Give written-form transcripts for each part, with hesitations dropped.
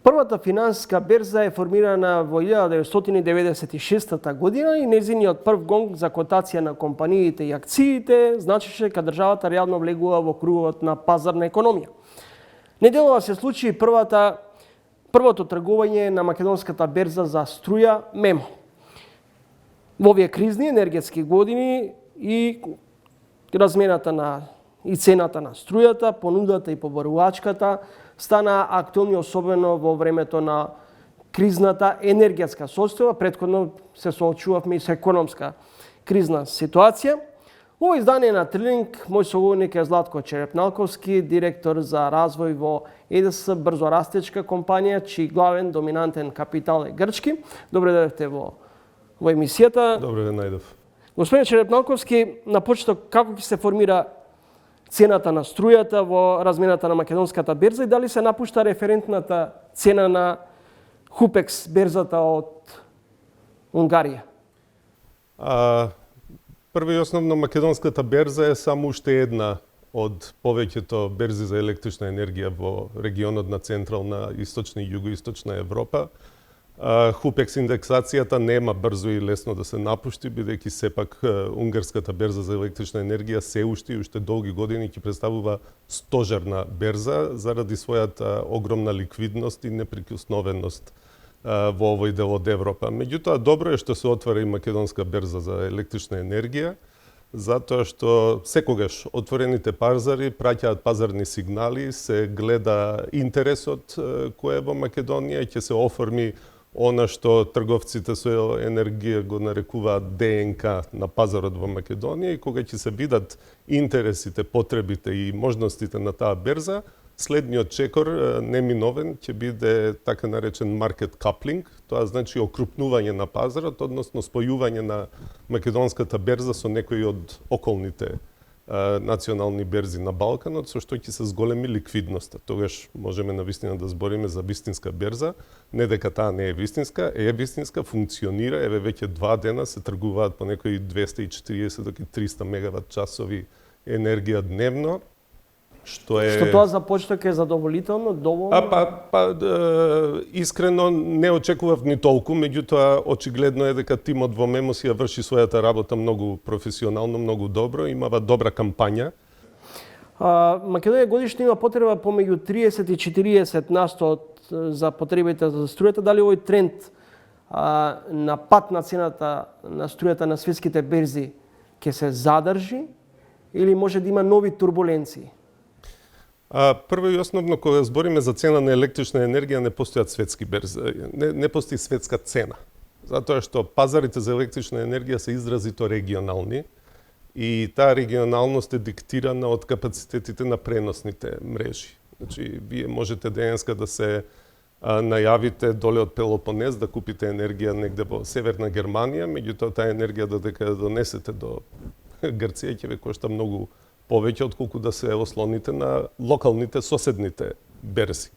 Првата финансиска берза е формирана во 1996 година и нејзиниот прв гонг за котација на компаниите и акциите значеше кога државата реално влегува во кругот на пазарна економија. Неделова се случи првото тргување на македонската берза за струја МЕМО. Во овие кризни енергетски години и размената и цената на струјата, понудата и побарувачката стана актуелни особено во времето на кризната енергетска состојба. Претходно се соочувавме и со економска кризна ситуација. Во издание на Трилинг, мој соговорник е Златко Черепналковски, директор за развој во ЕДС, брзорастечка компанија, чиј главен доминантен капитал е грчки. Добре дојдовте во емисијата. Добре ве најдов. Господин Черепналковски, на почеток како ќе се формира цената на струјата во размената на македонската берза и дали се напушта референтната цена на Хупекс берзата од Унгарија? Прво и основно македонската берза е само уште една од повеќето берзи за електрична енергија во регионот на Централна, Источна и Југоисточна Европа. Хупекс индексацијата нема брзо и лесно да се напушти, бидејќи сепак унгарската берза за електрична енергија се уште и уште долги години ќе представува стожерна берза заради својата огромна ликвидност и неприкосновеност во овој дел од Европа. Меѓутоа, добро е што се отвора и македонска берза за електрична енергија, затоа што секогаш отворените пазари праќаат пазарни сигнали, се гледа интересот кој е во Македонија и ќе се оформи она што трговците со енергија го нарекуваат ДНК на пазарот во Македонија и кога ќе се видат интересите, потребите и можностите на таа берза, следниот чекор неминовен ќе биде така наречен маркет каплинг, тоа значи окрупнување на пазарот, односно спојување на македонската берза со некои од околните национални берзи на Балканот, со што ќе се зголеми ликвидноста. Тогаш можеме навистина да збориме за вистинска берза, не дека таа не е вистинска, функционира, еве веќе 2 дена се тргуваат по некои 240 до 300 мегават часови енергија дневно, што тоа за почеток е задоволително, доволно? Искрено не очекував ни толку, меѓутоа очигледно е дека тимот во МЕМО си ја врши својата работа многу професионално, многу добро, имава добра кампања. Македонија годишно има потреба помеѓу 30 и 40% за потребите за струјата. Дали овој тренд на пат на цената на струјата на светските берзи ќе се задржи или може да има нови турбуленции? Прво и основно, кога збориме за цена на електрична енергија, не постојат светски берзи, не постои светска цена. Затоа што пазарите за електрична енергија се изразито регионални и таа регионалност е диктирана од капацитетите на преносните мрежи. Значи, вие можете денеска да се најавите доле од Пелопонез да купите енергија негде во Северна Германија, меѓутоа таа енергија додека ја донесете до Грција ќе ве кошта многу повеќе отколку да се ослоните на локалните соседните берзи.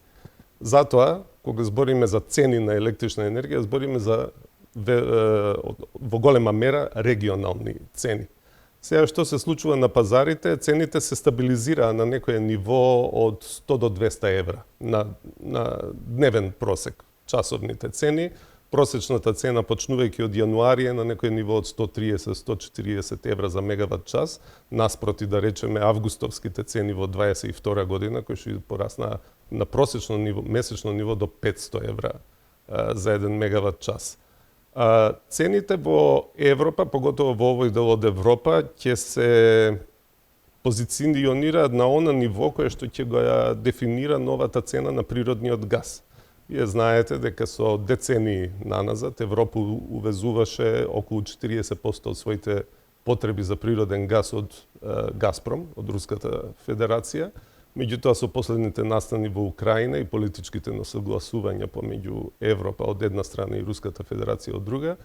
Затоа, кога збориме за цени на електрична енергија, збориме за во голема мера регионални цени. Сега што се случува на пазарите, цените се стабилизираа на некое ниво од 100 до 200 евра на дневен просек. Часовните цени, просечната цена почнувајќи од јануари е на некој ниво од 130-140 евра за мегават час, наспроти да речеме августовските цени во 22 година, кои што пораснаа на просечно ниво, месечно ниво до 500 евра за 1 мегават час. Цените во Европа, поготово во овој дел од Европа, ќе се позиционираат на она ниво кое што ќе го дефинира новата цена на природниот газ. Вие знаете дека со децении наназад Европа увезуваше околу 40% од своите потреби за природен газ од Газпром, од Руската Федерација. Меѓутоа, со последните настани во Украина и политичките несогласувања помеѓу Европа од една страна и Руската Федерација од друга,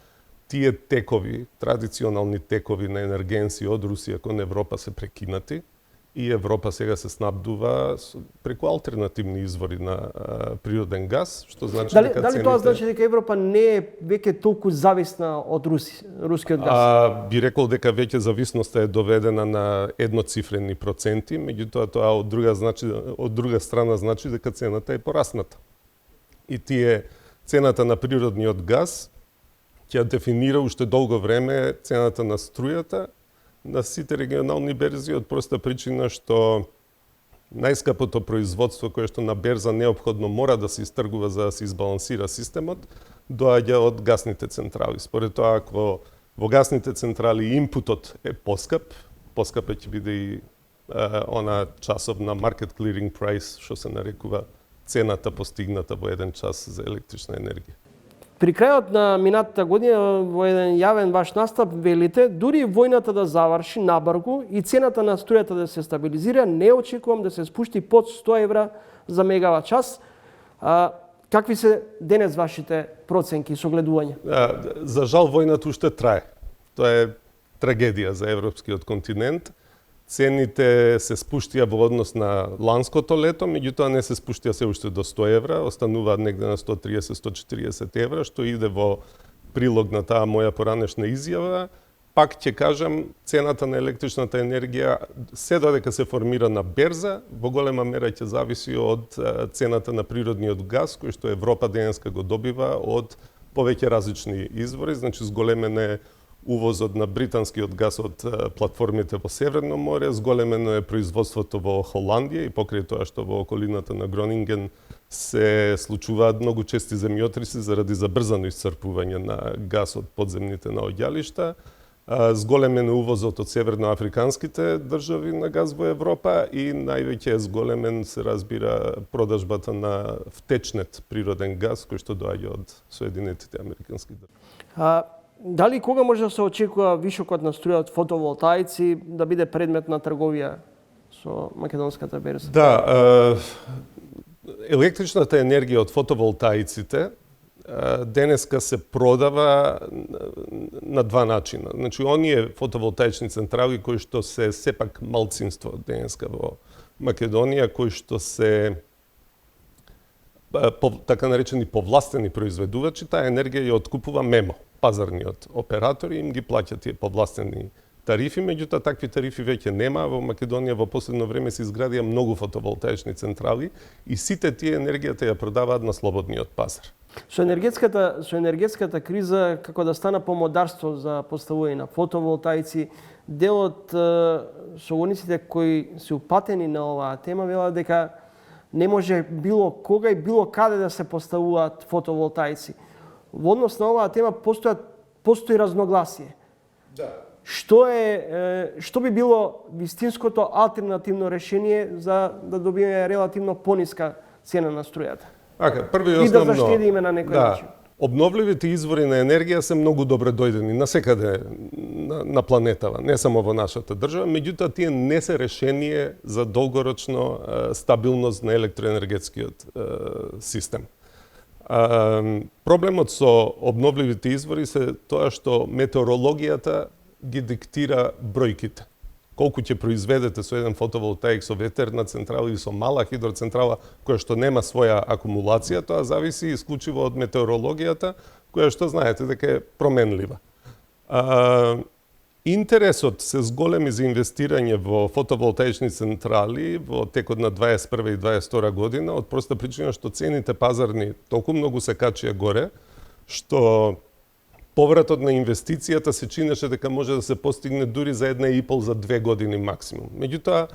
тие текови, традиционални текови на енергенси од Русија кон Европа се прекинати и Европа сега се снабдува преку алтернативни извори на природен газ, што значи дека цените... Дали тоа значи дека Европа не е веќе толку зависна од рускиот газ? Би рекол дека веќе зависноста е доведена на едноцифрени проценти, меѓутоа тоа од друга страна значи дека цената е порасната. и цената на природниот газ ќе дефинира уште долго време цената на струјата на сите регионални берзи, од проста причина што најскапото производство кое што на берза неопходно мора да се истргува за да се избалансира системот, доаѓа од гасните централи. Според тоа, ако во гасните централи импутот е поскап ќе биде и она часовна market clearing price, што се нарекува цената постигната во еден час за електрична енергија. При крајот на минатата година во еден јавен ваш настап велите, дури војната да заврши набрзо и цената на струјата да се стабилизира, не очекувам да се спушти под 100 евра за мегават час. Какви се денес вашите проценки и согледувања? За жал војната уште трае. Тоа е трагедија за европскиот континент. Цените се спуштија во однос на ланското лето, меѓутоа не се спуштија се уште до 100 евра, остануваат негде на 130-140 евра, што иде во прилог на таа моја поранешна изјава. Пак ќе кажам, цената на електричната енергија, се додека се формира на берза, во голема мера ќе зависи од цената на природниот газ, кој што Европа денеска го добива од повеќе различни извори, значи зголемен е увозот на британскиот газ од платформите во Северно море, зголемено е производството во Холандија и покрај тоа што во околината на Гронинген се случуваат многу чести земјотреси заради забрзано исцрпување на газ од подземните наоѓалишта. Зголемен е увозот од северноафриканските држави на газ во Европа и највеќе е зголемен, се разбира, продажбата на втечнет природен газ кој што доаѓа од Соединетите американски држави. Дали кога може да се очекува вишокот на струја од фотоволтаици да биде предмет на трговија со македонската берза? Да, електричната енергија од фотоволтаиците денеска се продава на два начина. Значи, оние фотоволтаични централи кои што се сепак малцинство денеска во Македонија, кои што се така наречени повластени произведувачи, таа енергија ја откупува МЕМО, пазарниот оператори, им ги плаќаат тие повластени тарифи, меѓутоа такви тарифи веќе нема. Во Македонија во последно време се изградија многу фотоволтаични централи и сите тие енергијата ја продаваат на слободниот пазар. Со енергетската криза, како да стана помодарство за поставување на фотоволтаици, дел од соговорниците кои се упатени на оваа тема велат дека не може било кога и било каде да се поставуваат фотоволтаици. Во однос на оваа тема постои разногласие. Да. Што би било вистинското алтернативно решение за да добиеме релативно пониска цена на струјата? Прво и основно, и да заштедиме на некој начин. Обновливите извори на енергија се многу добре дојдени насекаде на планетава, не само во нашата држава, меѓутоа тие не се решение за долгорочно стабилност на електроенергетскиот систем. Проблемот со обновливите извори се тоа што метеорологијата ги диктира бројките. Колку ќе произведете со еден фотоволтаик, со ветерна централа или со мала хидроцентрала која што нема своја акумулација, тоа зависи исклучиво од метеорологијата, која што знаете дека е променлива. Интересот се зголеми за инвестирање во фотоволтаични централи во текот на 21 и 22 година, од проста причина што цените пазарни толку многу се качија горе, што повратот на инвестицијата се чинеше дека може да се постигне дури за 1,5 за 2 години максимум. Меѓутоа,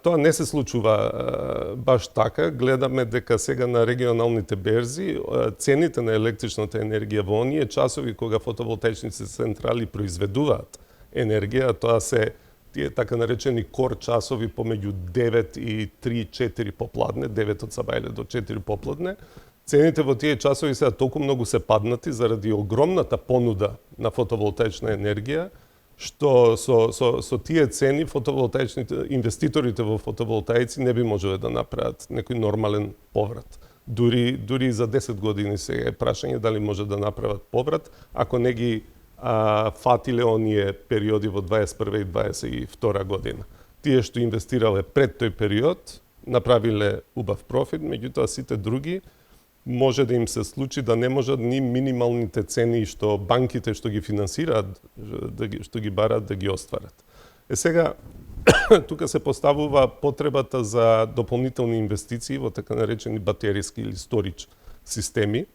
тоа не се случува баш така. Гледаме дека сега на регионалните берзи цените на електричната енергија во оние часови кога фотоволтаичните централи произведуваат енергија, тоа се тие така наречени кор часови помеѓу 9 и 3-4 попладне, 9 од сабајле до 4 попладне. Цените во тие часови сега толку многу се паднати заради огромната понуда на фотоволтаична енергија, што со тие цени инвеститорите во фотоволтаици не би можеле да направат некој нормален поврат. Дури за 10 години сега е прашање дали може да направат поврат, ако не ги фатиле оние периоди во 21 и 22 година. Тие што инвестирале пред тој период, направиле убав профит, меѓутоа сите други може да им се случи да не можат ни минималните цени што банките што ги финансираат, што ги барат да ги остварат. Сега, тука се поставува потребата за дополнителни инвестиции во така наречени батериски или сторич системи,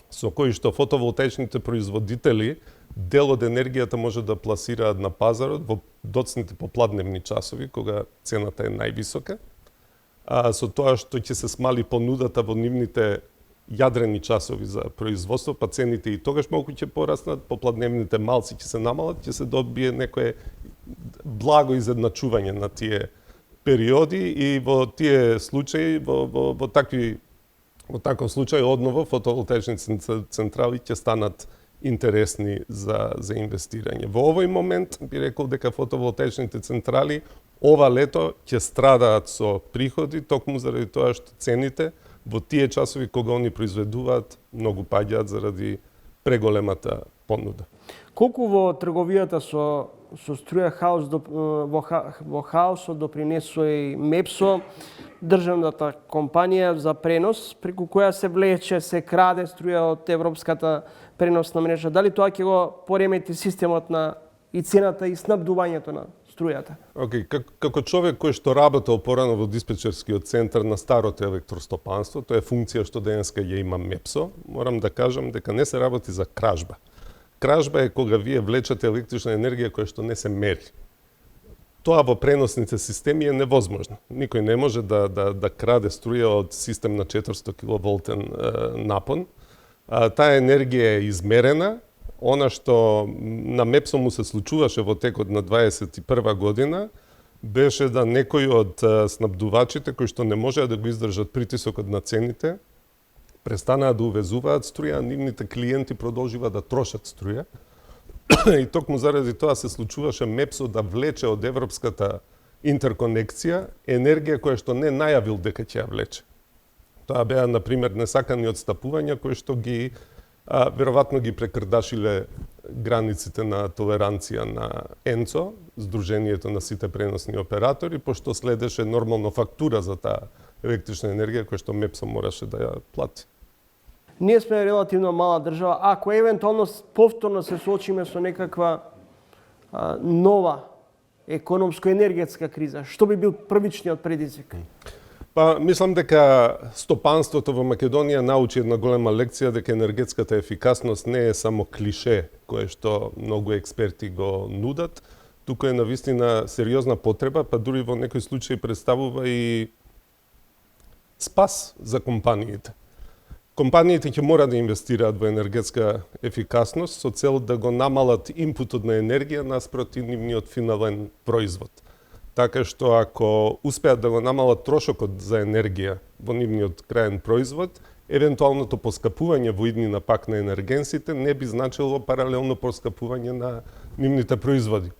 со кои што фотоволтаичните производители дел од енергијата може да пласираат на пазарот во доцните попладневни часови, кога цената е највисока, а со тоа што ќе се смали понудата во нивните јадрени часови за производство, па цените и тогаш малку ќе пораснат, попладневните малци ќе се намалат, ќе се добие некое благо изедначување на тие периоди и во тие случаи, во таков случај одново фотоволтаичните централи ќе станат интересни за инвестирање. Во овој момент би рекол дека фотоволтаичните централи ова лето ќе страдаат со приходи токму заради тоа што цените во тие часови кога они произведуваат многу паѓаат заради преголемата понуда. Колку во трговијата со струја во хаосот допринесува и МЕПСО, државната компанија за пренос, преку која се влече, се краде струја од европската преносна мрежа. Дали тоа ќе го поремети системот на и цената и снабдувањето на струјата? Океј, како човек кој што работел порано во диспечерскиот центар на старото електростопанство, тоа е функција што денеска ја има МЕПСО, морам да кажам дека не се работи за кражба. Кражба е кога вие влечете електрична енергија која што не се мери. Тоа во преносните системи е невозможно. Никој не може да краде струја од систем на 400 киловолтен напон. Таа енергија е измерена. Она што на МЕПСО му се случуваше во текот на 21 година беше да некои од снабдувачите кои што не можеа да го издржат притисокот на цените престанаа да увезуваат струја, а нивните клиенти продолжива да трошат струја. И токму заради тоа се случуваше МЕПСО да влече од европската интерконекција енергија која што не најавил дека ќе ја влече. Тоа беа, например, несакани отстапувања кои што ги веројатно ги прекрдашиле границите на толеранција на ЕНЦО, Сдруженијето на сите преносни оператори, пошто следеше нормално фактура за таа електрична енергија која што МЕПСО мораше да ја плати. Ние сме релативно мала држава. Ако евентуално повторно се соочиме со некаква нова економско-енергетска криза, што би бил првичниот предизвик? Па, мислам дека стопанството во Македонија научи една голема лекција дека енергетската ефикасност не е само клише кое што многу експерти го нудат, туку е навистина сериозна потреба, па дури во некои случаи представува и спас за компаниите. Компаниите ќе мора да инвестираат во енергетска ефикасност со цел да го намалат импутот на енергија наспроти нивниот финален производ. Така што ако успеат да го намалат трошокот за енергија во нивниот краен производ, евентуалното поскапување во иднина пак на енергенсите не би значило паралелно поскапување на нивните производи.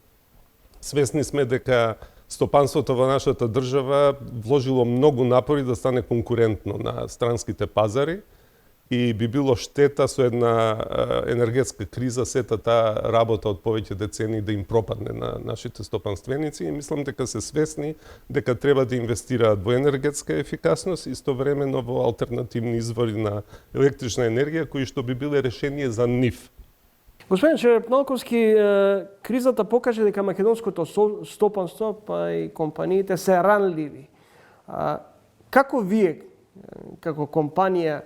Свесни сме дека стопанството во нашата држава вложило многу напори да стане конкурентно на странските пазари и би било штета со една енергетска криза сета таа работа од повеќе децении да им пропадне на нашите стопанственици и мислам дека се свесни дека треба да инвестираат во енергетска ефикасност и истовремено во алтернативни извори на електрична енергија кои што би биле решение за нив. Господин Черепналковски, кризата покаже дека македонското стопанство па и компаниите се ранливи. Како вие, како компанија,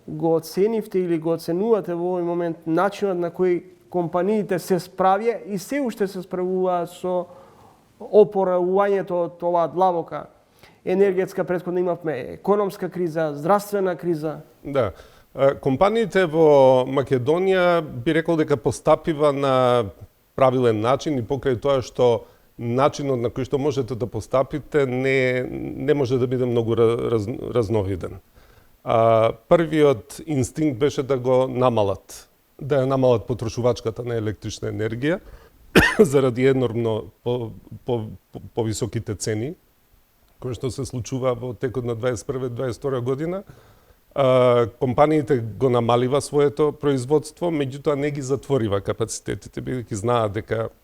го оценивте или го оценувате во овој момент начинот на кој компаниите се справија и се уште се справуваат со опоравувањето од оваа длабока енергетска, претходно имавме економска криза, здравствена криза? Да. Компаниите во Македонија би рекол дека постапива на правилен начин и покрај тоа што начинот на кој што можете да постапите не може да биде многу разновиден. Првиот инстинкт беше да го намалат, да ја намалат потрошувачката на електрична енергија заради енормно повисоките цени кои што се случува во текот на 21-22 година. Компаниите го намалива своето производство, меѓутоа не ги затворива капацитетите, бидејќи знаат дека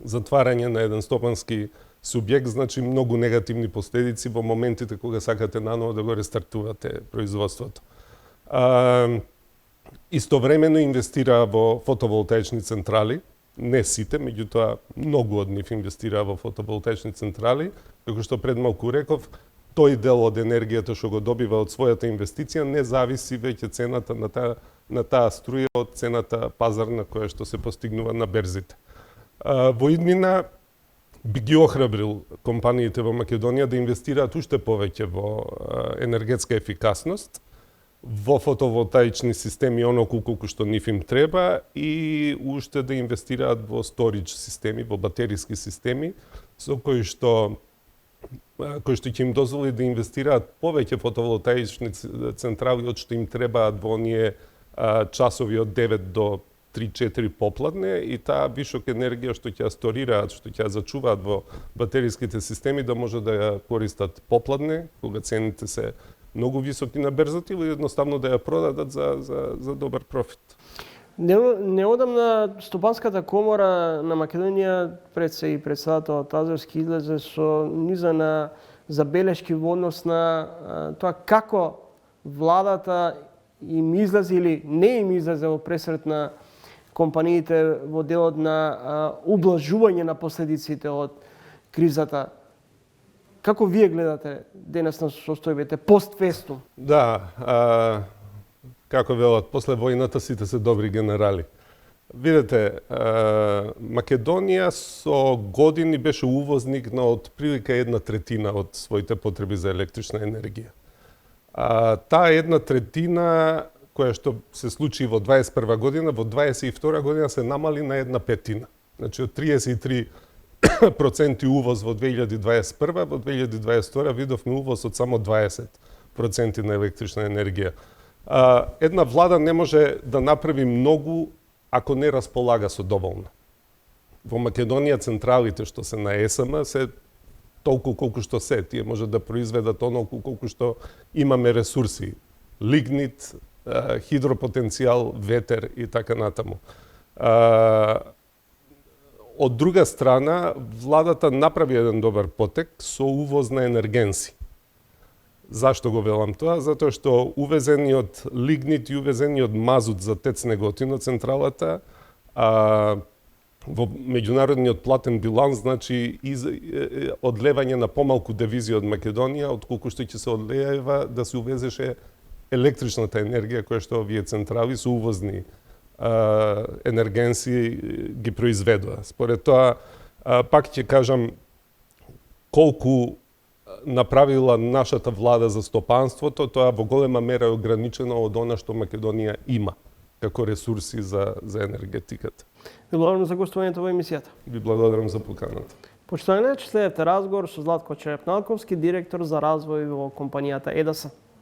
затварање на еден стопански субјект значи многу негативни последици во моментите кога сакате наново да го рестартувате производството. Истовремено инвестираа во фотоволтаични централи, не сите, меѓутоа многу од нив инвестираа во фотоволтаични централи, како што пред малку реков, тој дел од енергијата што го добива од својата инвестиција не зависи веќе цената на таа струја од цената пазарна која што се постигнува на берзите. Во иднина би ги охрабрил компаниите во Македонија да инвестираат уште повеќе во енергетска ефикасност, во фотоволтаични системи оноку колку што нив им треба и уште да инвестираат во сторидж системи, во батериски системи, со кои што ќе им дозволи да инвестираат повеќе фотоволтаични централи од што им требаат во оние часови од 9 до 3-4 попладне и таа вишок енергија што ќе ја сторираат, што ќе ја зачуваат во батериските системи да може да ја користат попладне, кога цените се многу високи на берзата или едноставно да ја продадат за добар профит. Неодамна Стопанската комора на Македонија пред се и председател Тазовски излезе со низа на забелешки во однос на тоа како владата им излезе или не им излезе во пресрет на компаниите во делот на ублажување на последиците од кризата. Како вие гледате денес на состојбите постфестум? Да, како велат, после војната сите се добри генерали. Видете, Македонија со години беше увозник на отприлика 1/3 од своите потреби за електрична енергија. Таа 1/3 која што се случи во 21 година, во 22 година се намали на 1/5. Значи од 33% увоз во 2021, во 2022 видовме увоз од само 20% на електрична енергија. Една влада не може да направи многу ако не располага со доволно. Во Македонија централите што се на ЕСМ се толку колку што се. Тие може да произведат онолку колку што имаме ресурси. Лигнит, хидропотенцијал, ветер и така натаму. Од друга страна, владата направи еден добар потек со увоз на енергенси. Зашто го велам тоа? Затоа што увезениот лигнит и увезениот мазут за ТЕЦ Неготино, централата, во меѓународниот платен биланс, значи одлевање на помалку девизи од Македонија, отколку што ќе се одлева да се увезеше електричната енергија која што овие централи со увозни енергенси ги произведува. Според тоа, пак ќе кажам, колку направила нашата влада за стопанството, тоа во голема мера е ограничено од она што Македонија има како ресурси за енергетиката. Ви благодарам за гостувањето во емисијата. Ви благодарам за поканата. Почитувани, следете разговор со Златко Черепналковски, директор за развој во компанијата ЕДАС.